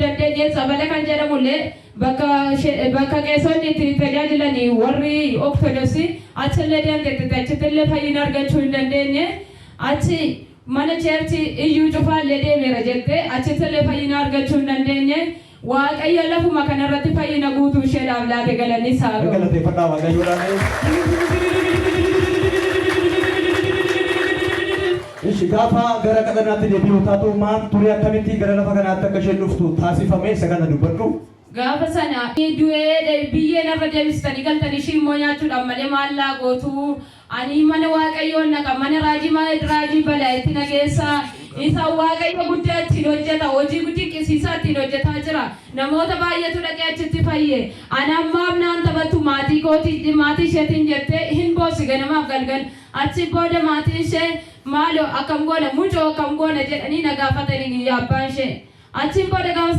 Dandeenye sabala kan jedhamullee bakka keessoonni itti tajaajilanii warri Ortodoksii achillee deemtee achittillee fayyina argachuu hin dandeenye achi mana cheerchi iyyuu cufaallee deemeera jettee achittillee fayyina argachuu hin dandeenye waaqayyo lafuma kanarratti fayyina guutuu isheedhaaf laate galanni isaa ga'u. Galateeffadhaa waaqayyoodhaan. Ishi gaafa gara kadhannaatti deebi'u taatu maal turee akkamitti gara lafa kanaatti akka isheen dhuftu taasifame isa kana dubbadhu. Gaafa sana du'ee biyyeen irra deebistanii galtanii ishii immoo nyaachuudhaan malee maallaa gootu ani mana waaqayyoon naqa mana raajii balaa itti nageessa isa waaqayyo guddaa ittiin hojjeta hojii dinqisiisaa ittiin hojjetaa jira namoota baay'eetu dhaqee achitti fayye ani ammaaf naan taphattu maatii isheetiin jettee hin boossi ganamaaf galgal achi booda maatii ishee maaloo akkam goona mucoo akkam goona jedhanii na gaafatanii abbaan ishee achi booda gaafa